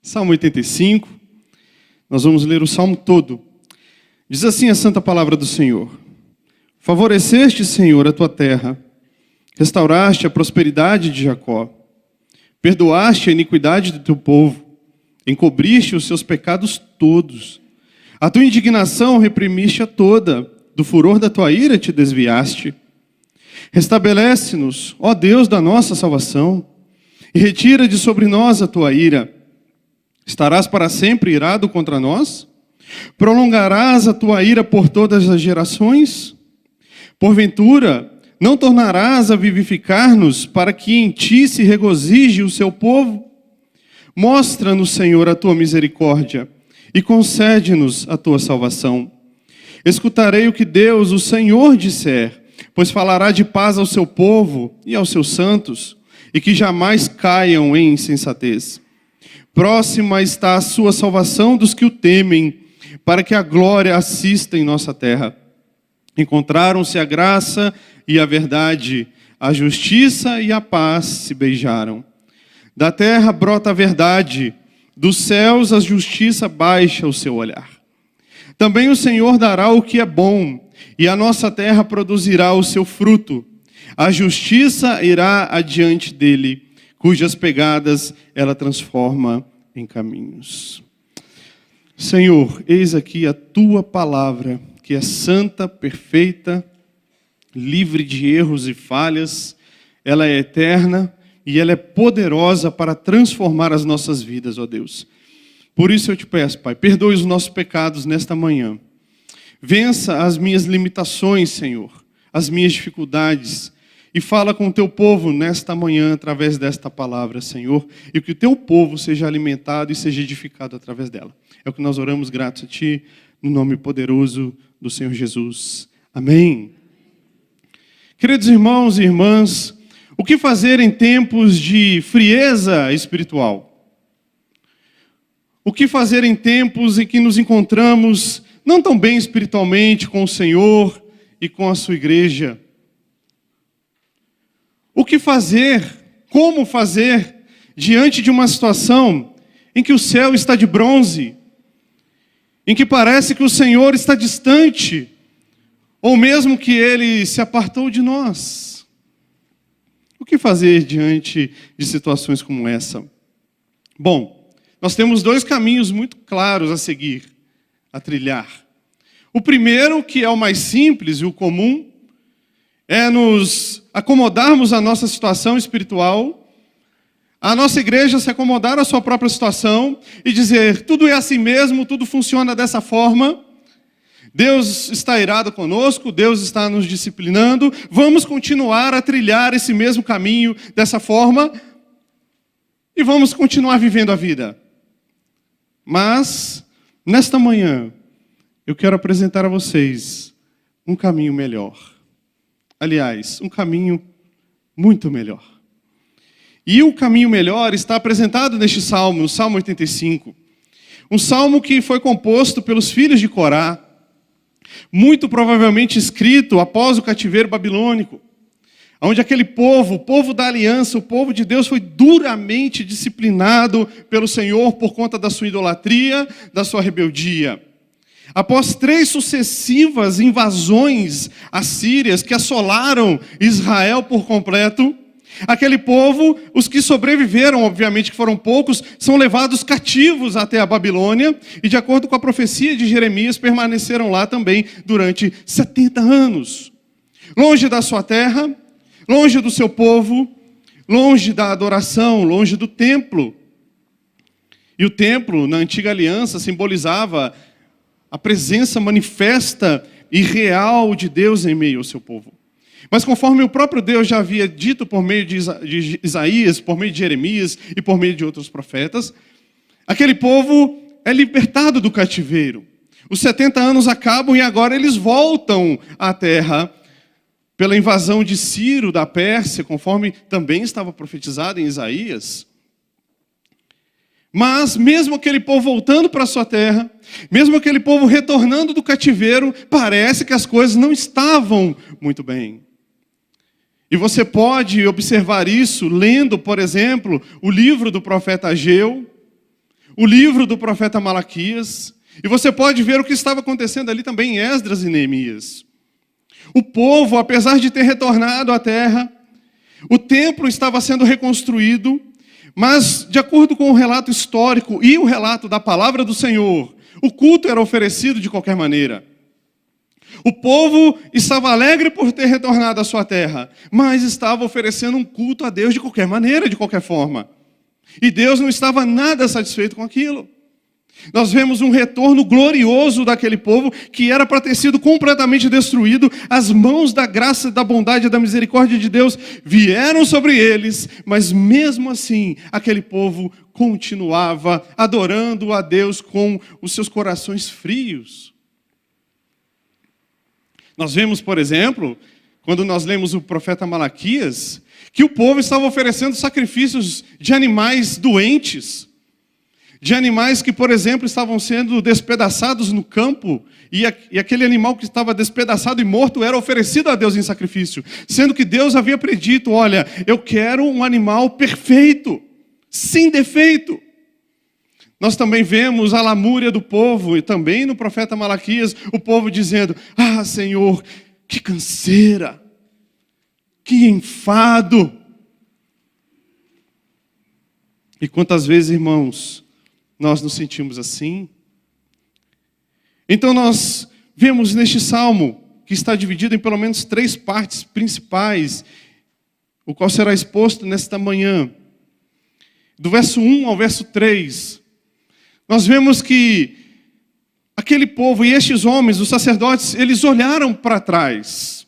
Salmo 85, nós vamos ler o Salmo todo. Diz assim a santa palavra do Senhor: Favoreceste, Senhor, a tua terra, restauraste a prosperidade de Jacó, perdoaste a iniquidade do teu povo, encobriste os seus pecados todos. A tua indignação reprimiste a toda, do furor da tua ira te desviaste. Restabelece-nos, ó Deus da nossa salvação, e retira de sobre nós a tua ira. Estarás para sempre irado contra nós? Prolongarás a tua ira por todas as gerações? Porventura, não tornarás a vivificar-nos para que em ti se regozije o seu povo? Mostra-nos, Senhor, a tua misericórdia e concede-nos a tua salvação. Escutarei o que Deus, o Senhor, disser, pois falará de paz ao seu povo e aos seus santos, e que jamais caiam em insensatez. Próxima está a sua salvação dos que o temem, para que a glória assista em nossa terra. Encontraram-se a graça e a verdade, a justiça e a paz se beijaram. Da terra brota a verdade, dos céus a justiça baixa o seu olhar. Também o Senhor dará o que é bom, e a nossa terra produzirá o seu fruto. A justiça irá adiante dele, cujas pegadas ela transforma em caminhos. Senhor, eis aqui a tua palavra, que é santa, perfeita, livre de erros e falhas. Ela é eterna e ela é poderosa para transformar as nossas vidas, ó Deus. Por isso eu te peço, Pai, perdoe os nossos pecados nesta manhã. Vença as minhas limitações, Senhor, as minhas dificuldades, e fala com o teu povo nesta manhã através desta palavra, Senhor, e que o teu povo seja alimentado e seja edificado através dela. É o que nós oramos gratos a ti, no nome poderoso do Senhor Jesus. Amém. Queridos irmãos e irmãs, o que fazer em tempos de frieza espiritual? O que fazer em tempos em que nos encontramos não tão bem espiritualmente com o Senhor e com a sua igreja? O que fazer, como fazer, diante de uma situação em que o céu está de bronze, em que parece que o Senhor está distante, ou mesmo que Ele se apartou de nós? O que fazer diante de situações como essa? Bom, nós temos dois caminhos muito claros a seguir, a trilhar. O primeiro, que é o mais simples e o comum, é nos acomodarmos à nossa situação espiritual, a nossa igreja se acomodar à sua própria situação e dizer, tudo é assim mesmo, tudo funciona dessa forma, Deus está irado conosco, Deus está nos disciplinando, vamos continuar a trilhar esse mesmo caminho dessa forma e vamos continuar vivendo a vida. Mas, nesta manhã, eu quero apresentar a vocês um caminho melhor. Aliás, um caminho muito melhor. E o caminho melhor está apresentado neste salmo, no Salmo 85. Um salmo que foi composto pelos filhos de Corá, muito provavelmente escrito após o cativeiro babilônico, onde aquele povo, o povo da aliança, o povo de Deus, foi duramente disciplinado pelo Senhor por conta da sua idolatria, da sua rebeldia. Após 3 sucessivas invasões assírias que assolaram Israel por completo, aquele povo, os que sobreviveram, obviamente que foram poucos, são levados cativos até a Babilônia e, de acordo com a profecia de Jeremias, permaneceram lá também durante 70 anos. Longe da sua terra, longe do seu povo, longe da adoração, longe do templo. E o templo, na antiga aliança, simbolizava a presença manifesta e real de Deus em meio ao seu povo. Mas conforme o próprio Deus já havia dito por meio de Isaías, por meio de Jeremias e por meio de outros profetas, aquele povo é libertado do cativeiro. Os 70 anos acabam e agora eles voltam à terra pela invasão de Ciro da Pérsia, conforme também estava profetizado em Isaías. Mas mesmo aquele povo voltando para a sua terra, mesmo aquele povo retornando do cativeiro, parece que as coisas não estavam muito bem. E você pode observar isso lendo, por exemplo, o livro do profeta Ageu, o livro do profeta Malaquias, e você pode ver o que estava acontecendo ali também em Esdras e Neemias. O povo, apesar de ter retornado à terra, o templo estava sendo reconstruído, mas, de acordo com o relato histórico e o relato da palavra do Senhor, o culto era oferecido de qualquer maneira. O povo estava alegre por ter retornado à sua terra, mas estava oferecendo um culto a Deus de qualquer maneira, de qualquer forma. E Deus não estava nada satisfeito com aquilo. Nós vemos um retorno glorioso daquele povo que era para ter sido completamente destruído. As mãos da graça, da bondade e da misericórdia de Deus vieram sobre eles, mas mesmo assim, aquele povo continuava adorando a Deus com os seus corações frios. Nós vemos, por exemplo, quando nós lemos o profeta Malaquias, que o povo estava oferecendo sacrifícios de animais doentes, de animais que, por exemplo, estavam sendo despedaçados no campo, e aquele animal que estava despedaçado e morto era oferecido a Deus em sacrifício, sendo que Deus havia predito: olha, eu quero um animal perfeito, sem defeito. Nós também vemos a lamúria do povo, e também no profeta Malaquias, o povo dizendo: ah, Senhor, que canseira, que enfado. E quantas vezes, irmãos, nós nos sentimos assim? Então nós vemos neste salmo, que está dividido em pelo menos 3 partes principais, o qual será exposto nesta manhã, do verso 1 ao verso 3, nós vemos que aquele povo e estes homens, os sacerdotes, eles olharam para trás.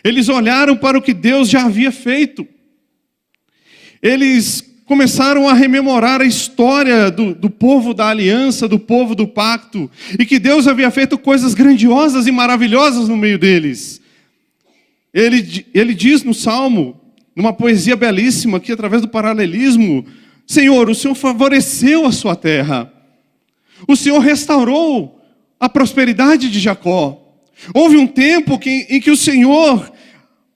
Eles olharam para o que Deus já havia feito. Eles começaram a rememorar a história do povo da aliança, do povo do pacto, e que Deus havia feito coisas grandiosas e maravilhosas no meio deles. Ele diz no Salmo, numa poesia belíssima, aqui através do paralelismo: Senhor, o Senhor favoreceu a sua terra. O Senhor restaurou a prosperidade de Jacó. Houve um tempo em que o Senhor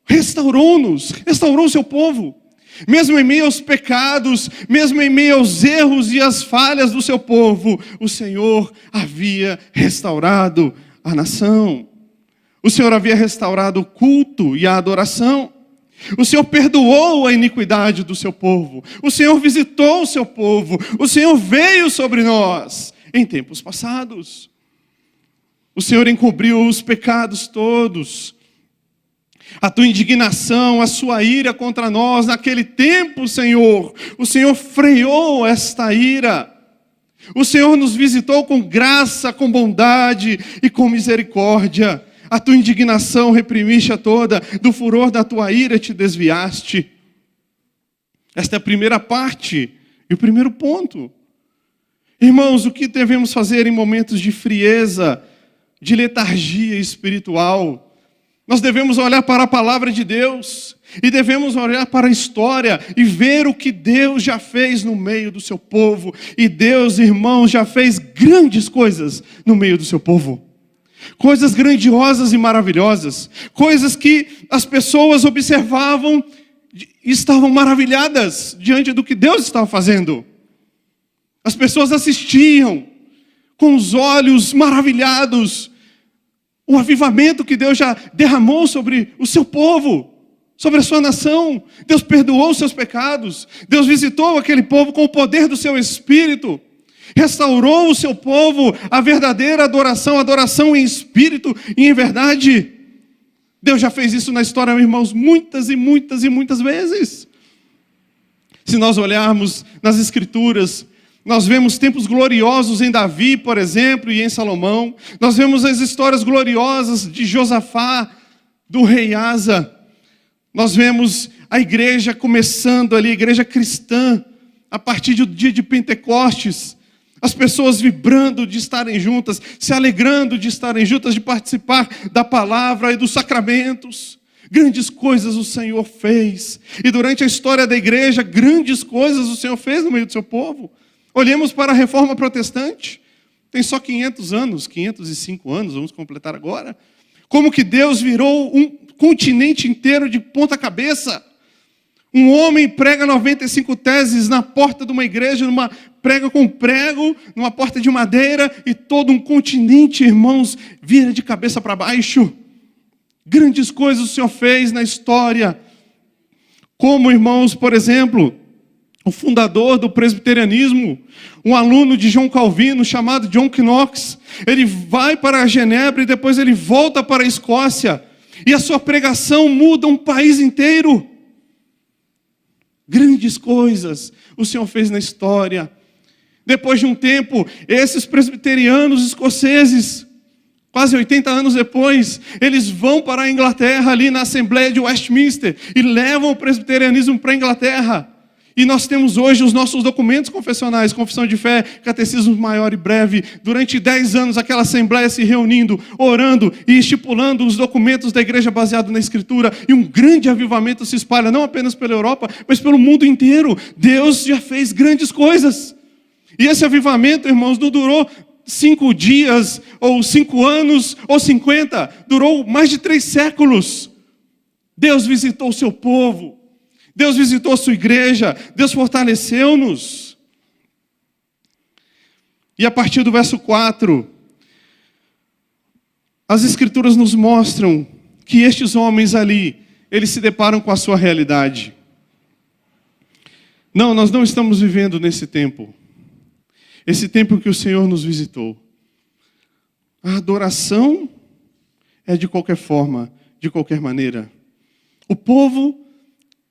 restaurou-nos, restaurou o seu povo. Mesmo em meio aos pecados, mesmo em meio aos erros e às falhas do seu povo, o Senhor havia restaurado a nação. O Senhor havia restaurado o culto e a adoração. O Senhor perdoou a iniquidade do seu povo. O Senhor visitou o seu povo. O Senhor veio sobre nós em tempos passados. O Senhor encobriu os pecados todos. A tua indignação, a sua ira contra nós naquele tempo, Senhor, o Senhor freou esta ira. O Senhor nos visitou com graça, com bondade e com misericórdia. A tua indignação reprimiste a toda, do furor da tua ira te desviaste. Esta é a primeira parte e o primeiro ponto. Irmãos, o que devemos fazer em momentos de frieza, de letargia espiritual? Nós devemos olhar para a palavra de Deus e devemos olhar para a história e ver o que Deus já fez no meio do seu povo. E Deus, irmãos, já fez grandes coisas no meio do seu povo. Coisas grandiosas e maravilhosas. Coisas que as pessoas observavam e estavam maravilhadas diante do que Deus estava fazendo. As pessoas assistiam com os olhos maravilhados o avivamento que Deus já derramou sobre o seu povo, sobre a sua nação. Deus perdoou os seus pecados. Deus visitou aquele povo com o poder do seu Espírito. Restaurou o seu povo a verdadeira adoração, adoração em espírito e em verdade. Deus já fez isso na história, meus irmãos, muitas e muitas e muitas vezes. Se nós olharmos nas Escrituras, nós vemos tempos gloriosos em Davi, por exemplo, e em Salomão. Nós vemos as histórias gloriosas de Josafá, do rei Asa. Nós vemos a igreja começando ali, a igreja cristã, a partir do dia de Pentecostes. As pessoas vibrando de estarem juntas, se alegrando de estarem juntas, de participar da palavra e dos sacramentos. Grandes coisas o Senhor fez. E durante a história da igreja, grandes coisas o Senhor fez no meio do seu povo. Olhemos para a Reforma Protestante, tem só 500 anos, 505 anos, vamos completar agora. Como que Deus virou continente inteiro de ponta cabeça. Um homem prega 95 teses na porta de uma igreja, prega com prego, numa porta de madeira, e todo um continente, irmãos, vira de cabeça para baixo. Grandes coisas o Senhor fez na história. Como, irmãos, por exemplo, o fundador do presbiterianismo, um aluno de João Calvino, chamado John Knox, ele vai para Genebra e depois ele volta para a Escócia, e a sua pregação muda um país inteiro. Grandes coisas o Senhor fez na história. Depois de um tempo, esses presbiterianos escoceses, quase 80 anos depois, eles vão para a Inglaterra, ali na Assembleia de Westminster, e levam o presbiterianismo para a Inglaterra. E nós temos hoje os nossos documentos confessionais, confissão de fé, catecismo maior e breve. Durante 10 anos, aquela Assembleia se reunindo, orando e estipulando os documentos da igreja baseados na Escritura. E um grande avivamento se espalha, não apenas pela Europa, mas pelo mundo inteiro. Deus já fez grandes coisas. E esse avivamento, irmãos, não durou 5 dias, ou 5 anos, ou 50. Durou mais de 3 séculos. Deus visitou o seu povo. Deus visitou a sua igreja, Deus fortaleceu-nos. E a partir do verso 4, as Escrituras nos mostram que estes homens ali, eles se deparam com a sua realidade. Não, nós não estamos vivendo nesse tempo. Esse tempo que o Senhor nos visitou. A adoração é de qualquer forma, de qualquer maneira. O povo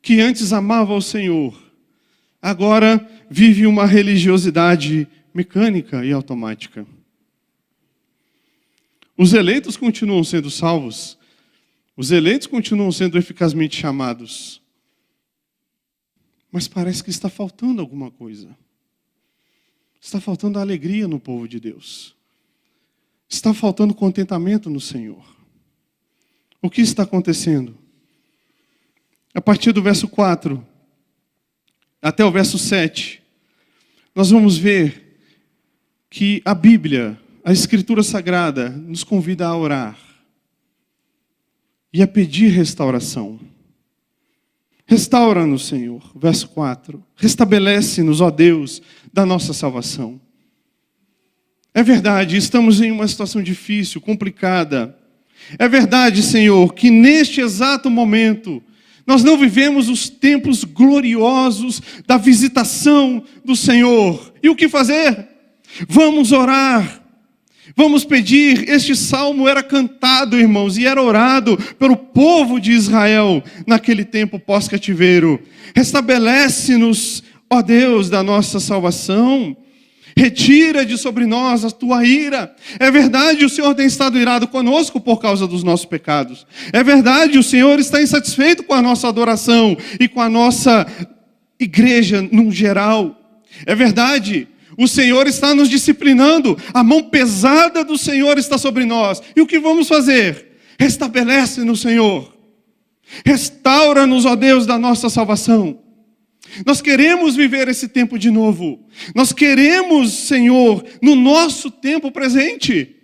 que antes amava o Senhor, agora vive uma religiosidade mecânica e automática. Os eleitos continuam sendo salvos, os eleitos continuam sendo eficazmente chamados, mas parece que está faltando alguma coisa. Está faltando alegria no povo de Deus. Está faltando contentamento no Senhor. O que está acontecendo? A partir do verso 4 até o verso 7, nós vamos ver que a Bíblia, a Escritura Sagrada, nos convida a orar e a pedir restauração. Restaura-nos, Senhor, verso 4. Restabelece-nos, ó Deus, da nossa salvação. É verdade, estamos em uma situação difícil, complicada. É verdade, Senhor, que neste exato momento nós não vivemos os tempos gloriosos da visitação do Senhor. E o que fazer? Vamos orar. Vamos pedir. Este salmo era cantado, irmãos, e era orado pelo povo de Israel naquele tempo pós-cativeiro. Restabelece-nos, ó Deus, da nossa salvação. Retira de sobre nós a tua ira. É verdade, o Senhor tem estado irado conosco por causa dos nossos pecados. É verdade, o Senhor está insatisfeito com a nossa adoração e com a nossa igreja no geral. É verdade, o Senhor está nos disciplinando. A mão pesada do Senhor está sobre nós. E o que vamos fazer? Restabelece-nos, Senhor. Restaura-nos, ó Deus, da nossa salvação. Nós queremos viver esse tempo de novo. Nós queremos, Senhor, no nosso tempo presente,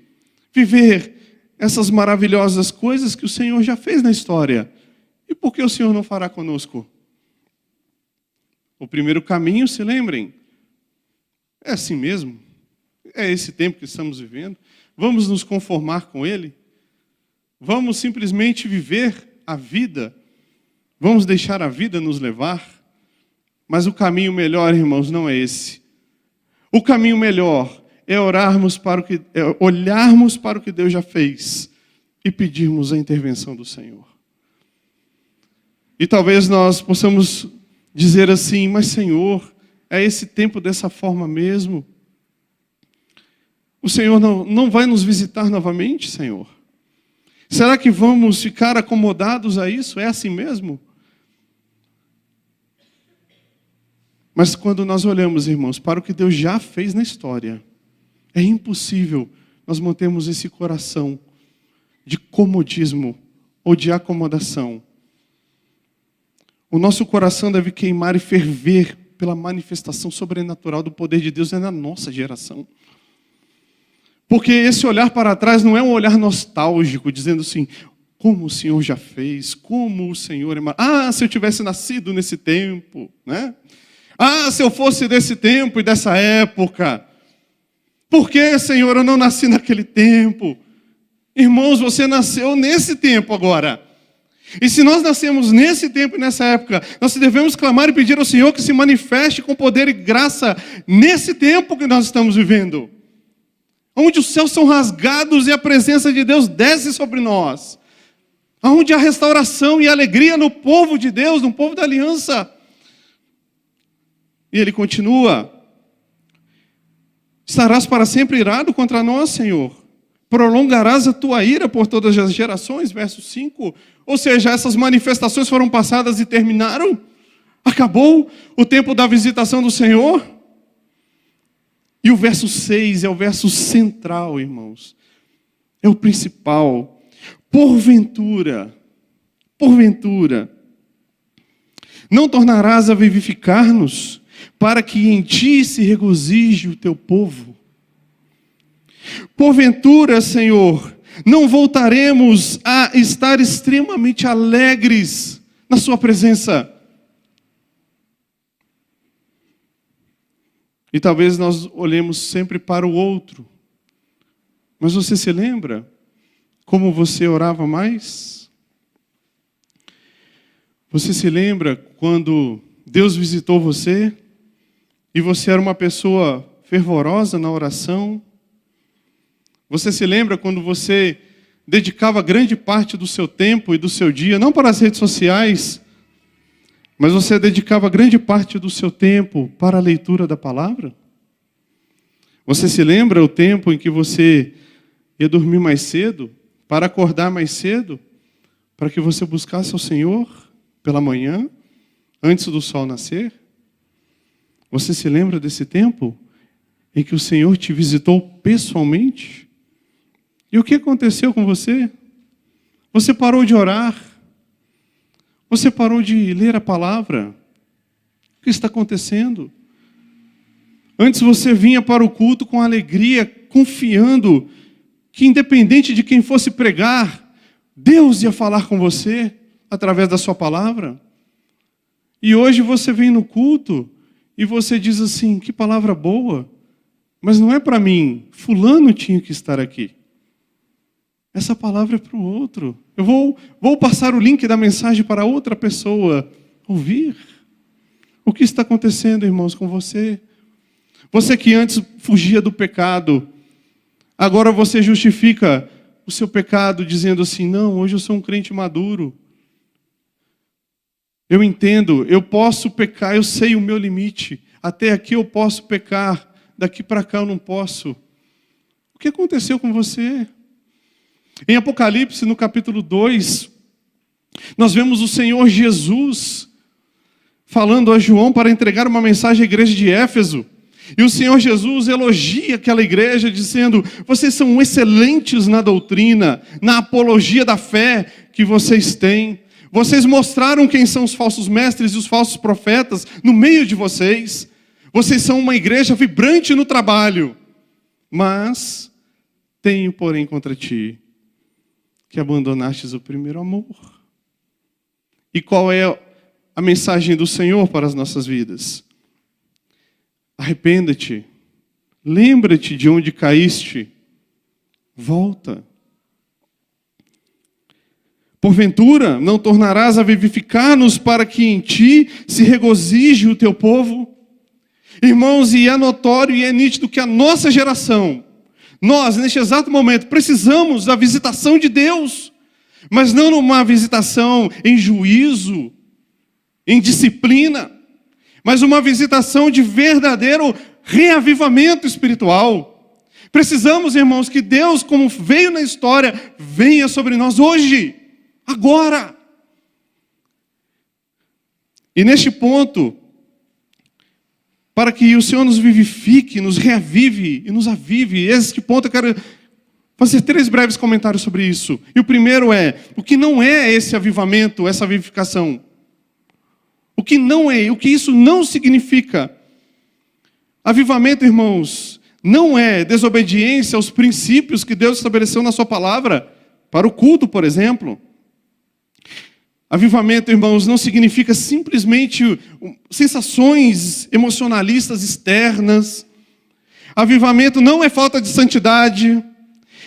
viver essas maravilhosas coisas que o Senhor já fez na história. E por que o Senhor não fará conosco? O primeiro caminho, se lembrem, é assim mesmo. É esse tempo que estamos vivendo. Vamos nos conformar com ele? Vamos simplesmente viver a vida? Vamos deixar a vida nos levar? Mas o caminho melhor, irmãos, não é esse. O caminho melhor é olharmos para o que Deus já fez e pedirmos a intervenção do Senhor. E talvez nós possamos dizer assim, mas Senhor, é esse tempo dessa forma mesmo? O Senhor não vai nos visitar novamente, Senhor? Será que vamos ficar acomodados a isso? É assim mesmo? Mas quando nós olhamos, irmãos, para o que Deus já fez na história, é impossível nós mantermos esse coração de comodismo ou de acomodação. O nosso coração deve queimar e ferver pela manifestação sobrenatural do poder de Deus na nossa geração. Porque esse olhar para trás não é um olhar nostálgico, dizendo assim, como o Senhor já fez, como o Senhor é maravilhoso. Ah, se eu tivesse nascido nesse tempo, né? Ah, se eu fosse desse tempo e dessa época. Por que, Senhor, eu não nasci naquele tempo? Irmãos, você nasceu nesse tempo agora. E se nós nascemos nesse tempo e nessa época, nós devemos clamar e pedir ao Senhor que se manifeste com poder e graça nesse tempo que nós estamos vivendo. Onde os céus são rasgados e a presença de Deus desce sobre nós. Onde há restauração e alegria no povo de Deus, no povo da aliança. E ele continua: estarás para sempre irado contra nós, Senhor. Prolongarás a tua ira por todas as gerações, verso 5. Ou seja, essas manifestações foram passadas e terminaram? Acabou o tempo da visitação do Senhor? E o verso 6 é o verso central, irmãos. É o principal. Porventura, não tornarás a vivificar-nos, para que em ti se regozije o teu povo. Porventura, Senhor, não voltaremos a estar extremamente alegres na sua presença. E talvez nós olhemos sempre para o outro. Mas você se lembra como você orava mais? Você se lembra quando Deus visitou você e você era uma pessoa fervorosa na oração? Você se lembra quando você dedicava grande parte do seu tempo e do seu dia, não para as redes sociais, mas você dedicava grande parte do seu tempo para a leitura da palavra? Você se lembra o tempo em que você ia dormir mais cedo, para acordar mais cedo, para que você buscasse ao Senhor pela manhã, antes do sol nascer? Você se lembra desse tempo em que o Senhor te visitou pessoalmente? E o que aconteceu com você? Você parou de orar? Você parou de ler a palavra? O que está acontecendo? Antes você vinha para o culto com alegria, confiando que independente de quem fosse pregar, Deus ia falar com você através da sua palavra. E hoje você vem no culto e você diz assim: que palavra boa, mas não é para mim, fulano tinha que estar aqui. Essa palavra é para o outro. Eu vou passar o link da mensagem para outra pessoa ouvir. O que está acontecendo, irmãos, com você? Você que antes fugia do pecado, agora você justifica o seu pecado dizendo assim: não, hoje eu sou um crente maduro. Eu entendo, eu posso pecar, eu sei o meu limite. Até aqui eu posso pecar, daqui para cá eu não posso. O que aconteceu com você? Em Apocalipse, no capítulo 2, nós vemos o Senhor Jesus falando a João para entregar uma mensagem à igreja de Éfeso. E o Senhor Jesus elogia aquela igreja dizendo: vocês são excelentes na doutrina, na apologia da fé que vocês têm. Vocês mostraram quem são os falsos mestres e os falsos profetas no meio de vocês. Vocês são uma igreja vibrante no trabalho. Mas tenho, porém, contra ti que abandonastes o primeiro amor. E qual é a mensagem do Senhor para as nossas vidas? Arrependa-te, lembra-te de onde caíste, volta. Porventura, não tornarás a vivificar-nos para que em ti se regozije o teu povo? Irmãos, e é notório e é nítido que a nossa geração, nós, neste exato momento, precisamos da visitação de Deus, mas não numa visitação em juízo, em disciplina, mas uma visitação de verdadeiro reavivamento espiritual. Precisamos, irmãos, que Deus, como veio na história, venha sobre nós hoje, agora. E neste ponto, para que o Senhor nos vivifique, nos reavive e nos avive, este ponto eu quero fazer 3 breves comentários sobre isso. E o primeiro é: o que não é esse avivamento, essa vivificação? O que não é, o que isso não significa? Avivamento, irmãos, não é desobediência aos princípios que Deus estabeleceu na sua palavra, para o culto, por exemplo. Avivamento, irmãos, não significa simplesmente sensações emocionalistas externas. Avivamento não é falta de santidade.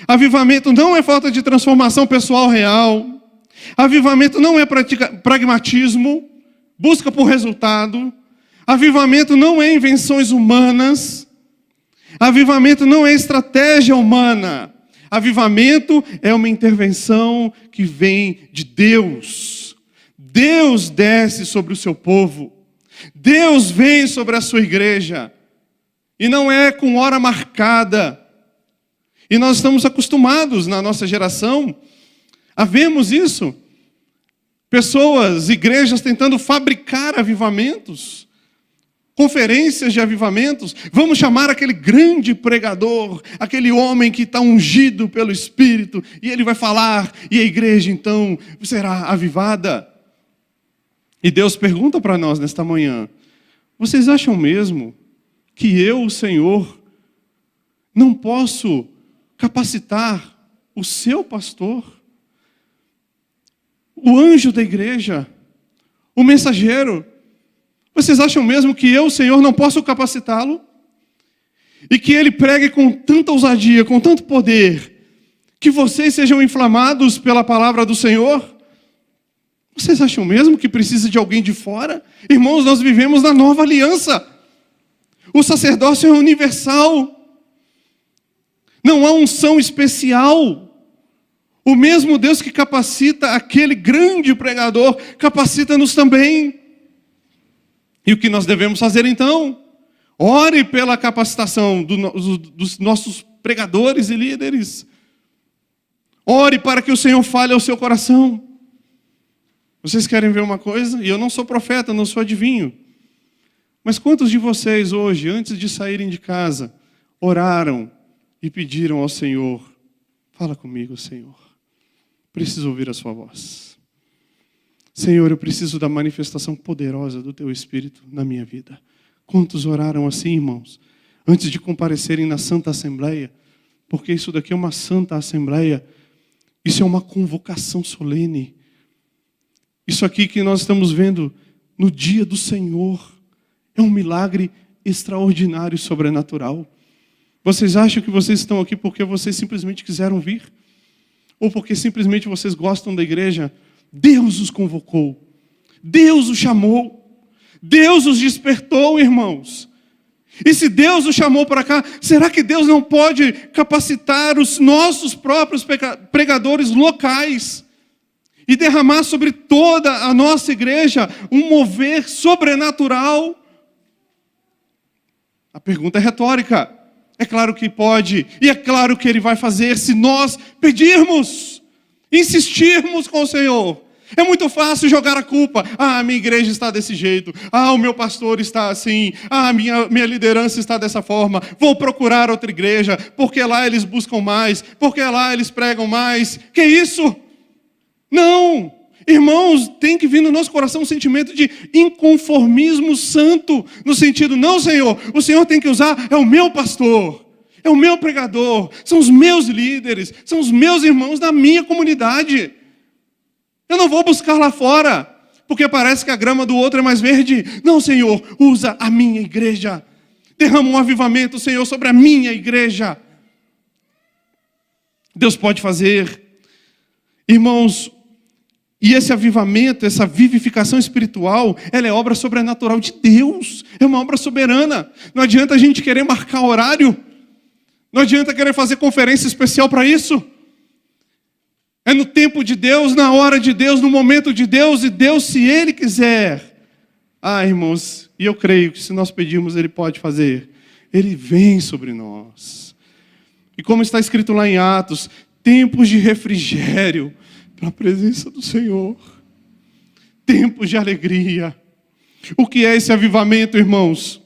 Avivamento não é falta de transformação pessoal real. Avivamento não é pragmatismo, busca por resultado. Avivamento não é invenções humanas. Avivamento não é estratégia humana. Avivamento é uma intervenção que vem de Deus. Deus desce sobre o seu povo. Deus vem sobre a sua igreja. E não é com hora marcada. E nós estamos acostumados na nossa geração a vermos isso. Pessoas, igrejas tentando fabricar avivamentos. Conferências de avivamentos. Vamos chamar aquele grande pregador, aquele homem que está ungido pelo Espírito, e ele vai falar, e a igreja então será avivada. E Deus pergunta para nós nesta manhã: vocês acham mesmo que eu, o Senhor, não posso capacitar o seu pastor, o anjo da igreja, o mensageiro? Vocês acham mesmo que eu, o Senhor, não posso capacitá-lo? E que ele pregue com tanta ousadia, com tanto poder, que vocês sejam inflamados pela palavra do Senhor? Vocês acham mesmo que precisa de alguém de fora? Irmãos, nós vivemos na nova aliança. O sacerdócio é universal. Não há unção especial. O mesmo Deus que capacita aquele grande pregador, capacita-nos também. E o que nós devemos fazer então? Ore pela capacitação dos nossos pregadores e líderes. Ore para que o Senhor fale ao seu coração. Vocês querem ver uma coisa? E eu não sou profeta, não sou adivinho. Mas quantos de vocês hoje, antes de saírem de casa, oraram e pediram ao Senhor: fala comigo, Senhor. Preciso ouvir a sua voz. Senhor, eu preciso da manifestação poderosa do Teu Espírito na minha vida. Quantos oraram assim, irmãos? Antes de comparecerem na Santa Assembleia, porque isso daqui é uma Santa Assembleia, isso é uma convocação solene. Isso aqui que nós estamos vendo no dia do Senhor é um milagre extraordinário e sobrenatural. Vocês acham que vocês estão aqui porque vocês simplesmente quiseram vir? Ou porque simplesmente vocês gostam da igreja? Deus os convocou. Deus os chamou. Deus os despertou, irmãos. E se Deus os chamou para cá, será que Deus não pode capacitar os nossos próprios pregadores locais e derramar sobre toda a nossa igreja um mover sobrenatural? A pergunta é retórica. É claro que pode, e é claro que Ele vai fazer se nós pedirmos, insistirmos com o Senhor. É muito fácil jogar a culpa. Ah, a minha igreja está desse jeito. Ah, o meu pastor está assim. Ah, a minha liderança está dessa forma. Vou procurar outra igreja, porque lá eles buscam mais, porque lá eles pregam mais. Que isso? Não! Irmãos, tem que vir no nosso coração um sentimento de inconformismo santo, no sentido: não, Senhor, o Senhor tem que usar, é o meu pastor, é o meu pregador, são os meus líderes, são os meus irmãos da minha comunidade. Eu não vou buscar lá fora, porque parece que a grama do outro é mais verde. Não, Senhor, usa a minha igreja. Derrama um avivamento, Senhor, sobre a minha igreja. Deus pode fazer. Irmãos, e esse avivamento, essa vivificação espiritual, ela é obra sobrenatural de Deus. É uma obra soberana. Não adianta a gente querer marcar horário. Não adianta querer fazer conferência especial para isso. É no tempo de Deus, na hora de Deus, no momento de Deus, e Deus, se Ele quiser. Ah, irmãos, e eu creio que se nós pedirmos, Ele pode fazer. Ele vem sobre nós. E como está escrito lá em Atos, tempos de refrigério para a presença do Senhor. Tempos de alegria. O que é esse avivamento, irmãos?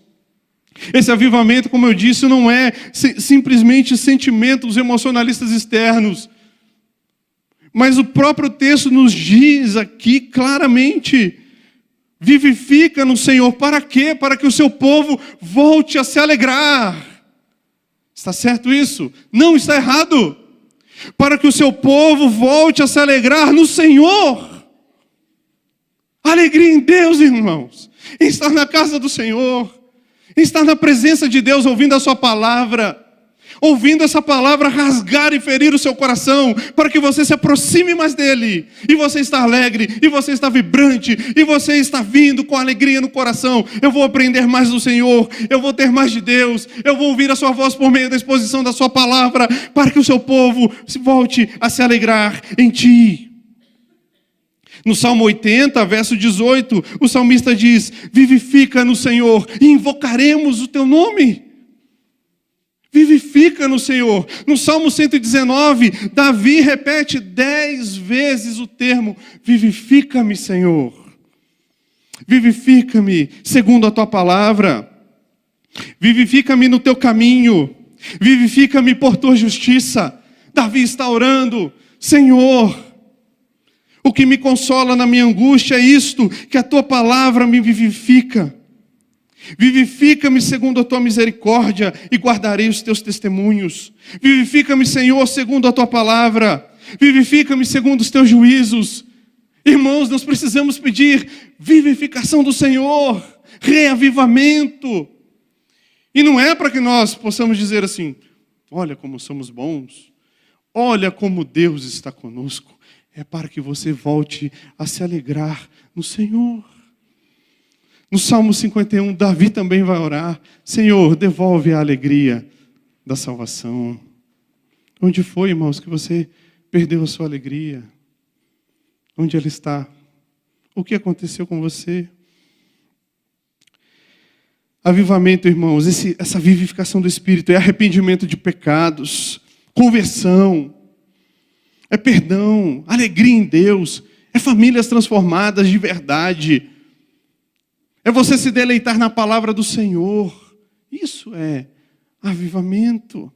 Esse avivamento, como eu disse, não é simplesmente sentimentos emocionalistas externos. Mas o próprio texto nos diz aqui claramente: vivifica no Senhor. Para quê? Para que o seu povo volte a se alegrar. Está certo isso? Não está errado. Para que o seu povo volte a se alegrar no Senhor. Alegria em Deus, irmãos. Em estar na casa do Senhor. Em estar na presença de Deus, ouvindo a sua palavra. Ouvindo essa palavra rasgar e ferir o seu coração, para que você se aproxime mais dele, e você está alegre, e você está vibrante, e você está vindo com alegria no coração. Eu vou aprender mais do Senhor, eu vou ter mais de Deus, eu vou ouvir a sua voz por meio da exposição da sua palavra, para que o seu povo volte a se alegrar em ti. No Salmo 80, verso 18, o salmista diz: vivifica no Senhor, e invocaremos o teu nome. Vivifica no Senhor. No Salmo 119, Davi repete 10 vezes o termo: vivifica-me, Senhor. Vivifica-me segundo a tua palavra. Vivifica-me no teu caminho. Vivifica-me por tua justiça. Davi está orando: Senhor, o que me consola na minha angústia é isto, que a tua palavra me vivifica. Vivifica-me segundo a tua misericórdia e guardarei os teus testemunhos. Vivifica-me, Senhor, segundo a tua palavra. Vivifica-me segundo os teus juízos. Irmãos, nós precisamos pedir vivificação do Senhor, reavivamento. E não é para que nós possamos dizer assim: olha como somos bons, olha como Deus está conosco. É para que você volte a se alegrar no Senhor. No Salmo 51, Davi também vai orar: Senhor, devolve a alegria da salvação. Onde foi, irmãos, que você perdeu a sua alegria? Onde ela está? O que aconteceu com você? Avivamento, irmãos, essa vivificação do Espírito é arrependimento de pecados, conversão, é perdão, alegria em Deus, é famílias transformadas de verdade. É você se deleitar na palavra do Senhor. Isso é avivamento.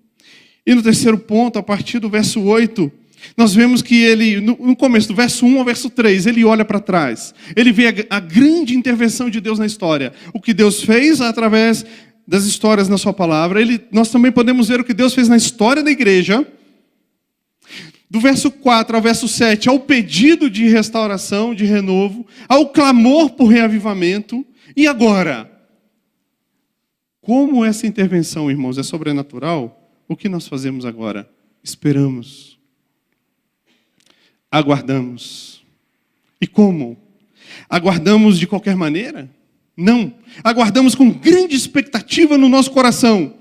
E no terceiro ponto, a partir do verso 8, nós vemos que ele, no começo, do verso 1 ao verso 3, ele olha para trás. Ele vê a grande intervenção de Deus na história. O que Deus fez através das histórias na sua palavra. Nós também podemos ver o que Deus fez na história da igreja. Do verso 4 ao verso 7, ao pedido de restauração, de renovo, ao clamor por reavivamento. E agora? Como essa intervenção, irmãos, é sobrenatural, o que nós fazemos agora? Esperamos. Aguardamos. E como? Aguardamos de qualquer maneira? Não. Aguardamos com grande expectativa no nosso coração.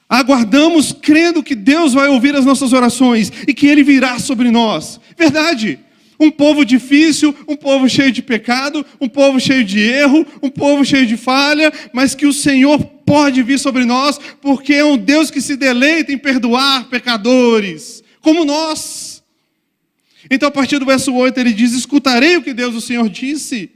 Aguardamos crendo que Deus vai ouvir as nossas orações e que Ele virá sobre nós. Verdade. Um povo difícil, um povo cheio de pecado, um povo cheio de erro, um povo cheio de falha, mas que o Senhor pode vir sobre nós, porque é um Deus que se deleita em perdoar pecadores, como nós. Então, a partir do verso 8, ele diz: escutarei o que Deus, o Senhor, disse.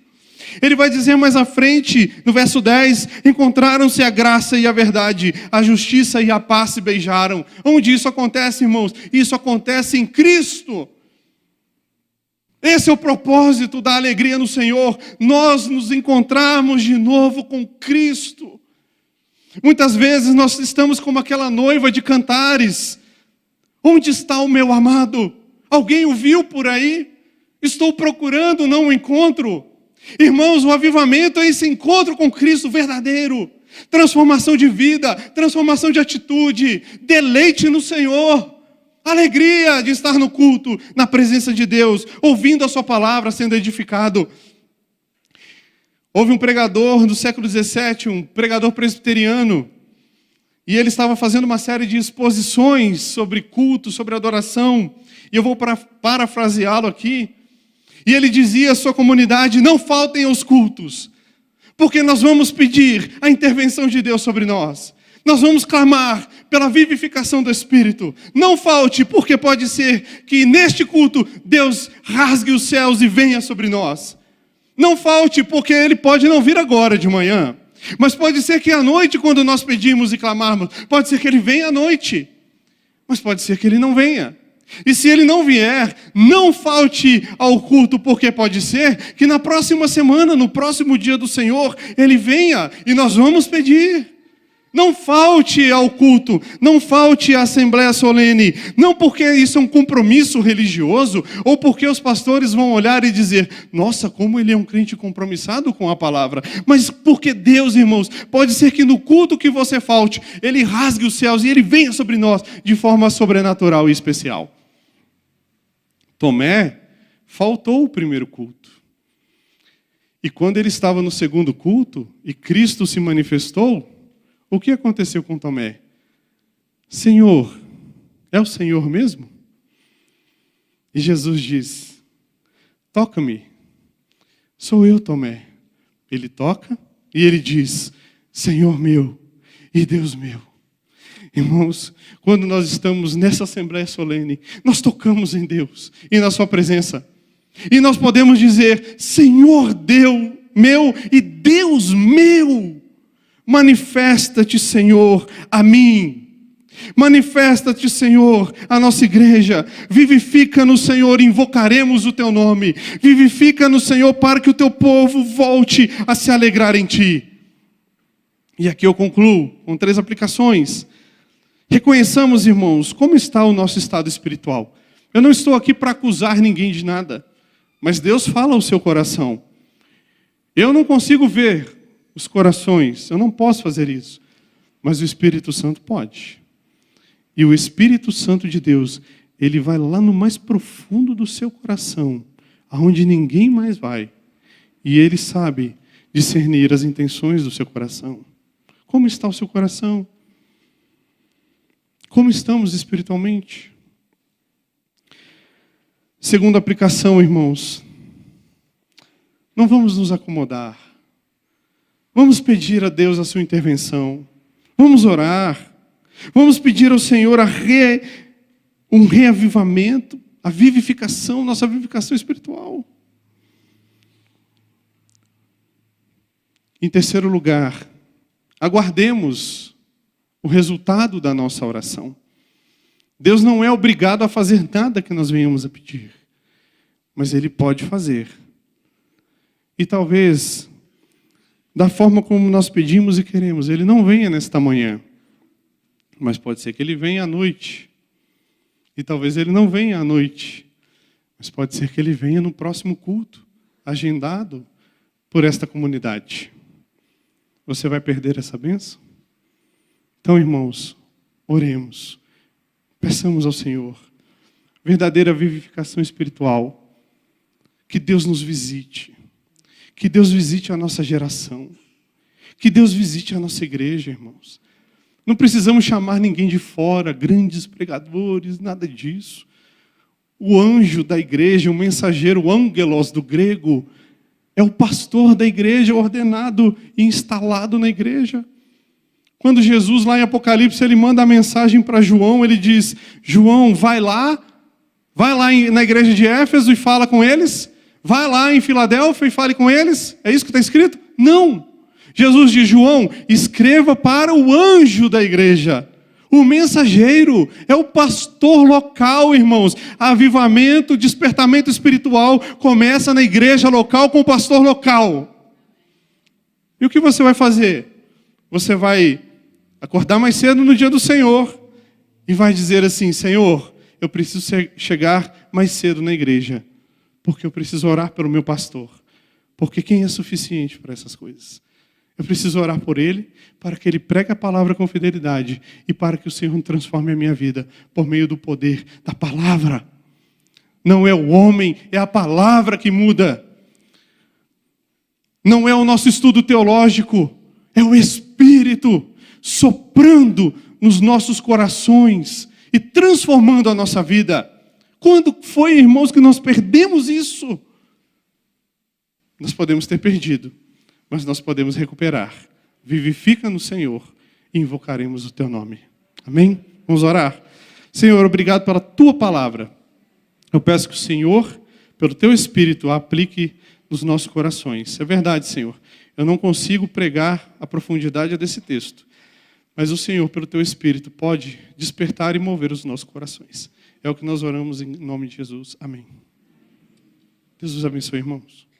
Ele vai dizer mais à frente, no verso 10, encontraram-se a graça e a verdade, a justiça e a paz se beijaram. Onde isso acontece, irmãos? Isso acontece em Cristo. Esse é o propósito da alegria no Senhor, nós nos encontrarmos de novo com Cristo. Muitas vezes nós estamos como aquela noiva de Cantares. Onde está o meu amado? Alguém o viu por aí? Estou procurando, não o encontro. Irmãos, o avivamento é esse encontro com Cristo verdadeiro. Transformação de vida, transformação de atitude, deleite no Senhor. Alegria de estar no culto, na presença de Deus, ouvindo a sua palavra, sendo edificado. Houve um pregador do século XVII, um pregador presbiteriano, e ele estava fazendo uma série de exposições sobre culto, sobre adoração, e eu vou parafraseá-lo aqui. E ele dizia à sua comunidade: não faltem aos cultos, porque nós vamos pedir a intervenção de Deus sobre nós. Nós vamos clamar pela vivificação do Espírito. Não falte, porque pode ser que neste culto Deus rasgue os céus e venha sobre nós. Não falte, porque Ele pode não vir agora de manhã. Mas pode ser que à noite, quando nós pedirmos e clamarmos, pode ser que Ele venha à noite. Mas pode ser que Ele não venha. E se Ele não vier, não falte ao culto, porque pode ser que na próxima semana, no próximo dia do Senhor, Ele venha e nós vamos pedir. Não falte ao culto, não falte à assembleia solene, não porque isso é um compromisso religioso, ou porque os pastores vão olhar e dizer, nossa, como ele é um crente compromissado com a palavra, mas porque Deus, irmãos, pode ser que no culto que você falte, ele rasgue os céus e ele venha sobre nós de forma sobrenatural e especial. Tomé faltou o primeiro culto. E quando ele estava no segundo culto, e Cristo se manifestou, o que aconteceu com Tomé? Senhor, é o Senhor mesmo? E Jesus diz, toca-me, sou eu, Tomé. Ele toca e ele diz, Senhor meu e Deus meu. Irmãos, quando nós estamos nessa assembleia solene, nós tocamos em Deus e na sua presença. E nós podemos dizer, Senhor Deus meu e Deus meu. Manifesta-te, Senhor, a mim. Manifesta-te, Senhor, a nossa igreja. Vivifica-nos, Senhor, invocaremos o teu nome. Vivifica-nos, Senhor, para que o teu povo volte a se alegrar em ti. E aqui eu concluo com 3 aplicações. Reconheçamos, irmãos, como está o nosso estado espiritual. Eu não estou aqui para acusar ninguém de nada, mas Deus fala ao seu coração. Eu não consigo ver os corações, eu não posso fazer isso, mas o Espírito Santo pode. E o Espírito Santo de Deus, ele vai lá no mais profundo do seu coração, aonde ninguém mais vai, e ele sabe discernir as intenções do seu coração. Como está o seu coração? Como estamos espiritualmente? Segunda aplicação, irmãos, não vamos nos acomodar. Vamos pedir a Deus a sua intervenção. Vamos orar. Vamos pedir ao Senhor um reavivamento, a vivificação, nossa vivificação espiritual. Em terceiro lugar, aguardemos o resultado da nossa oração. Deus não é obrigado a fazer nada que nós venhamos a pedir, mas Ele pode fazer. E talvez, da forma como nós pedimos e queremos, Ele não venha nesta manhã, mas pode ser que Ele venha à noite. E talvez Ele não venha à noite, mas pode ser que Ele venha no próximo culto, agendado por esta comunidade. Você vai perder essa bênção? Então, irmãos, oremos. Peçamos ao Senhor verdadeira vivificação espiritual. Que Deus nos visite. Que Deus visite a nossa geração. Que Deus visite a nossa igreja, irmãos. Não precisamos chamar ninguém de fora, grandes pregadores, nada disso. O anjo da igreja, o mensageiro, o ângelos do grego, é o pastor da igreja, ordenado e instalado na igreja. Quando Jesus, lá em Apocalipse, ele manda a mensagem para João, ele diz, João, vai lá na igreja de Éfeso e fala com eles, vai lá em Filadélfia e fale com eles, é isso que está escrito? Não! Jesus diz, João, escreva para o anjo da igreja, o mensageiro, é o pastor local, irmãos. Avivamento, despertamento espiritual começa na igreja local com o pastor local. E o que você vai fazer? Você vai acordar mais cedo no dia do Senhor e vai dizer assim, Senhor, eu preciso chegar mais cedo na igreja, porque eu preciso orar pelo meu pastor, porque quem é suficiente para essas coisas? Eu preciso orar por ele, para que ele pregue a palavra com fidelidade e para que o Senhor transforme a minha vida por meio do poder da palavra. Não é o homem, é a palavra que muda. Não é o nosso estudo teológico, é o Espírito soprando nos nossos corações e transformando a nossa vida. Quando foi, irmãos, que nós perdemos isso? Nós podemos ter perdido, mas nós podemos recuperar. Vivifica no Senhor e invocaremos o teu nome. Amém? Vamos orar? Senhor, obrigado pela tua palavra. Eu peço que o Senhor, pelo teu Espírito, a aplique nos nossos corações. É verdade, Senhor. Eu não consigo pregar a profundidade desse texto, mas o Senhor, pelo teu Espírito, pode despertar e mover os nossos corações. É o que nós oramos em nome de Jesus. Amém. Deus os abençoe, irmãos.